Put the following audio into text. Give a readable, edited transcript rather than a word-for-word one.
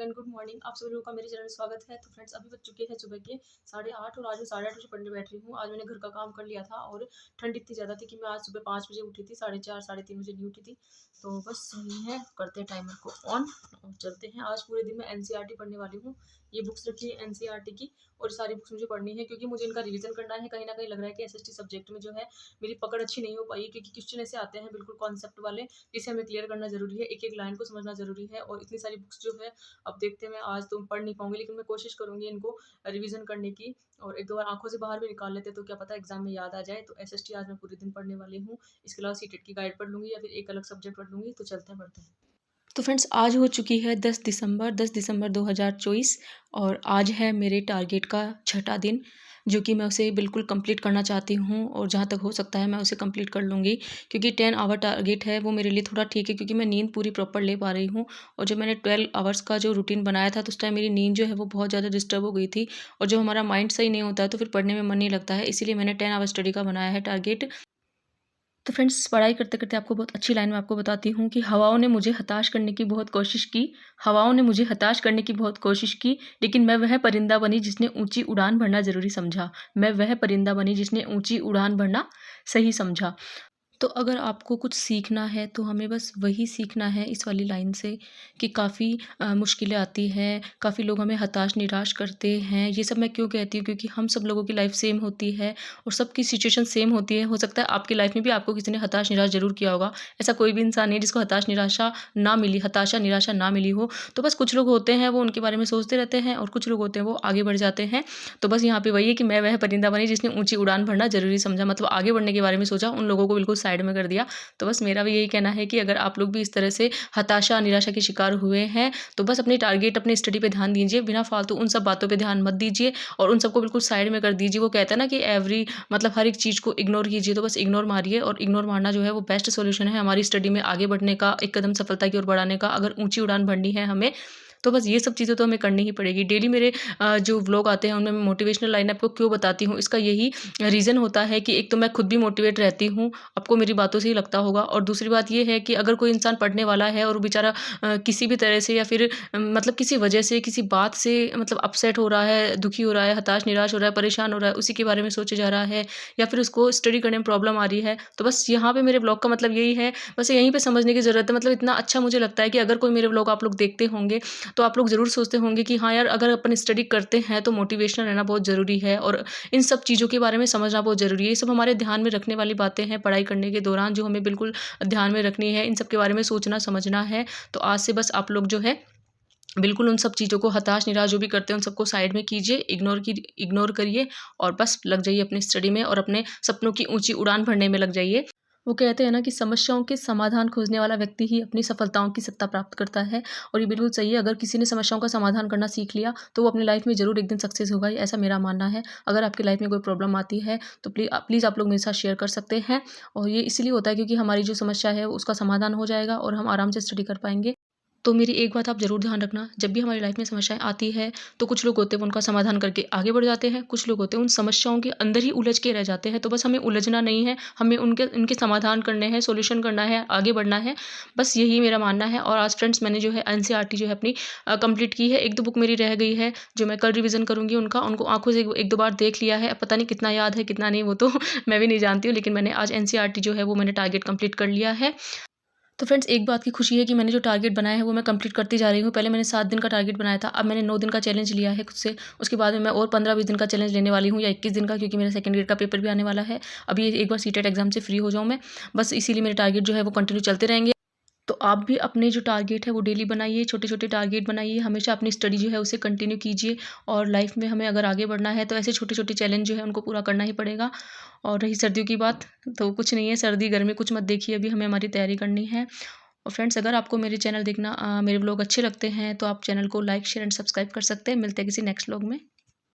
Everyone, good morning. आप सभी लोगों का मेरे चैनल में स्वागत है। तो फ्रेंड्स, अभी बज चुके हैं सुबह के 8:30 और आज मैं 8:30 बजे पढ़ने बैठ रही हूँ। आज मैंने घर का काम कर लिया था और ठंड इतनी ज़्यादा थी कि मैं आज सुबह 5 बजे उठी थी, 4:30 साढ़े 3 बजे नहीं उठी थी। तो बस यही है, करते हैं टाइमर को ऑन और चलते हैं। आज पूरे दिन मैं एनसीईआरटी पढ़ने वाली हूँ। ये बुक्स रखी है एनसीईआरटी की और सारी बुक्स मुझे पढ़नी है क्योंकि मुझे इनका रिवीजन करना है। कहीं ना कहीं लग रहा है कि एसएसटी सब्जेक्ट में जो है मेरी पकड़ अच्छी नहीं हो पाई, क्योंकि क्वेश्चन ऐसे आते हैं बिल्कुल कॉन्सेप्ट वाले, जिसे हमें क्लियर करना जरूरी है, एक एक लाइन को समझना जरूरी है। और इतनी सारी बुक्स जो है, अब देखते हैं, मैं आज तो पढ़ नहीं पाऊंगी, लेकिन मैं कोशिश करूंगी इनको रिवीजन करने की। और एक दो बार आंखों से बाहर भी निकाल लेते तो क्या पता एग्जाम में याद आ जाए। तो एसएसटी आज मैं पूरे दिन पढ़ने वाली हूँ। इसके अलावा सीटेट की गाइड पढ़ लूंगी या फिर एक अलग सब्जेक्ट पढ़ लूंगी। तो चलते हैं, पढ़ते हैं। तो फ्रेंड्स, आज हो चुकी है 10 दिसंबर 2024 और आज है मेरे टारगेट का छठा दिन, जो कि मैं उसे बिल्कुल कंप्लीट करना चाहती हूँ और जहाँ तक हो सकता है मैं उसे कंप्लीट कर लूँगी, क्योंकि 10 आवर टारगेट है वो मेरे लिए थोड़ा ठीक है, क्योंकि मैं नींद पूरी प्रॉपर ले पा रही हूँ। और जब मैंने 12 आवर्स का जो रूटीन बनाया था तो उस टाइम मेरी नींद जो है वो बहुत ज़्यादा डिस्टर्ब हो गई थी। और जब हमारा माइंड सही नहीं होता है तो फिर पढ़ने में मन नहीं लगता है, इसीलिए मैंने 10 आवर स्टडी का बनाया है टारगेट। तो फ्रेंड्स, पढ़ाई करते करते आपको बहुत अच्छी लाइन में आपको बताती हूँ कि हवाओं ने मुझे हताश करने की बहुत कोशिश की। हवाओं ने मुझे हताश करने की बहुत कोशिश की, लेकिन मैं वह परिंदा बनी जिसने ऊंची उड़ान भरना ज़रूरी समझा। मैं वह परिंदा बनी जिसने ऊंची उड़ान भरना सही समझा। तो अगर आपको कुछ सीखना है तो हमें बस वही सीखना है इस वाली लाइन से, कि काफ़ी मुश्किलें आती हैं, काफ़ी लोग हमें हताश निराश करते हैं। ये सब मैं क्यों कहती हूँ, क्योंकि हम सब लोगों की लाइफ सेम होती है और सबकी सिचुएशन सेम होती है। हो सकता है आपकी लाइफ में भी आपको किसी ने हताश निराश ज़रूर किया होगा। ऐसा कोई भी इंसान नहीं है जिसको हताशा निराशा ना मिली हो। तो बस कुछ लोग होते हैं वो उनके बारे में सोचते रहते हैं और कुछ लोग होते हैं वो आगे बढ़ जाते हैं। तो बस यहाँ पे वही है कि मैं वह परिंदा बनी जिसने ऊंची उड़ान भरना ज़रूरी समझा, मतलब आगे बढ़ने के बारे में सोचा, उन लोगों को बिल्कुल साइड में कर दिया। तो बस मेरा भी यही कहना है कि अगर आप लोग भी इस तरह से हताशा निराशा के शिकार हुए हैं तो बस अपने टारगेट अपने स्टडी पे ध्यान दीजिए, बिना फालतू उन सब बातों पे ध्यान मत दीजिए और उन सबको बिल्कुल साइड में कर दीजिए। वो कहता है ना कि मतलब हर एक चीज़ को इग्नोर कीजिए, तो बस इग्नोर मारिए। और इग्नोर मारना जो है वो बेस्ट सोल्यूशन है हमारी स्टडी में आगे बढ़ने का, एक कदम सफलता की ओर बढ़ाने का। अगर ऊंची उड़ान भरनी है हमें तो बस ये सब चीज़ें तो हमें करनी ही पड़ेगी। डेली मेरे जो व्लॉग आते हैं उनमें मैं मोटिवेशनल लाइन आपको क्यों बताती हूँ, इसका यही रीज़न होता है कि एक तो मैं खुद भी मोटिवेट रहती हूँ, आपको मेरी बातों से ही लगता होगा। और दूसरी बात ये है कि अगर कोई इंसान पढ़ने वाला है और वो बेचारा किसी भी तरह से या फिर मतलब किसी वजह से किसी बात से मतलब अपसेट हो रहा है, दुखी हो रहा है, हताश निराश हो रहा है, परेशान हो रहा है, उसी के बारे में सोचे जा रहा है या फिर उसको स्टडी करने में प्रॉब्लम आ रही है, तो बस यहाँ पे मेरे ब्लॉग का मतलब यही है। बस यहीं पे समझने की ज़रूरत है। मतलब इतना अच्छा मुझे लगता है कि अगर कोई मेरे ब्लॉग आप लोग देखते होंगे तो आप लोग ज़रूर सोचते होंगे कि हाँ यार, अगर अपन स्टडी करते हैं तो मोटिवेशनल रहना बहुत ज़रूरी है और इन सब चीज़ों के बारे में समझना बहुत ज़रूरी है। ये सब हमारे ध्यान में रखने वाली बातें हैं पढ़ाई करने के दौरान, जो हमें बिल्कुल ध्यान में रखनी है, इन सब के बारे में सोचना समझना है। तो आज से बस आप लोग जो है बिल्कुल उन सब चीज़ों को, हताश निराश जो भी करते हैं उन सबको साइड में कीजिए, इग्नोर करिए और बस लग जाइए अपनी स्टडी में और अपने सपनों की ऊंची उड़ान भरने में लग जाइए। वो कहते हैं ना कि समस्याओं के समाधान खोजने वाला व्यक्ति ही अपनी सफलताओं की सत्ता प्राप्त करता है। और ये बिल्कुल सही है। अगर किसी ने समस्याओं का समाधान करना सीख लिया तो वो अपनी लाइफ में ज़रूर एक दिन सक्सेस होगा, ये ऐसा मेरा मानना है। अगर आपकी लाइफ में कोई प्रॉब्लम आती है तो प्लीज़ आप लोग मेरे साथ शेयर कर सकते हैं। और ये इसलिए होता है क्योंकि हमारी जो समस्या है उसका समाधान हो जाएगा और हम आराम से स्टडी कर पाएंगे। तो मेरी एक बात आप ज़रूर ध्यान रखना, जब भी हमारी लाइफ में समस्याएँ आती हैं तो कुछ लोग होते हैं वो उनका समाधान करके आगे बढ़ जाते हैं, कुछ लोग होते हैं उन समस्याओं के अंदर ही उलझ के रह जाते हैं। तो बस हमें उलझना नहीं है, हमें उनके समाधान करने हैं, सॉल्यूशन करना है, आगे बढ़ना है। बस यही मेरा मानना है। और आज फ्रेंड्स, मैंने जो है एनसीईआरटी जो है अपनी कंप्लीट की है। 1-2 बुक मेरी रह गई है जो मैं कल रिवीजन करूँगी उनका। उनको आँखों से 1-2 बार देख लिया है। अब पता नहीं कितना याद है कितना नहीं, वो तो मैं भी नहीं जानती हूँ, लेकिन मैंने आज एनसीईआरटी जो है वो मैंने टारगेट कंप्लीट कर लिया है। तो फ्रेंड्स, एक बात की खुशी है कि मैंने जो टारगेट बनाया है वो मैं कंप्लीट करती जा रही हूँ। पहले मैंने 7 दिन का टारगेट बनाया था, अब मैंने 9 दिन का चैलेंज लिया है खुद से। उसके बाद में मैं और 15-20 दिन का चैलेंज लेने वाली हूँ या 21 दिन का, क्योंकि मेरा सेकंड ग्रेड का पेपर भी आने वाला है। अभी एक बार सीटेट एग्जाम से फ्री हो जाऊँ मैं, बस इसीलिए मेरे टारगेट जो है वो कंटिन्यू चलते रहेंगे। तो आप भी अपने जो टारगेट है वो डेली बनाइए, छोटे-छोटे टारगेट बनाइए, हमेशा अपनी स्टडी जो है उसे कंटिन्यू कीजिए। और लाइफ में हमें अगर आगे बढ़ना है तो ऐसे छोटे-छोटे चैलेंज जो है उनको पूरा करना ही पड़ेगा। और रही सर्दियों की बात, तो कुछ नहीं है, सर्दी गर्मी कुछ मत देखिए, अभी हमें हमारी तैयारी करनी है। और फ्रेंड्स, अगर आपको मेरे चैनल देखना मेरे व्लॉग अच्छे लगते हैं तो आप चैनल को लाइक शेयर एंड सब्सक्राइब कर सकते हैं। मिलते हैं किसी नेक्स्ट व्लॉग में।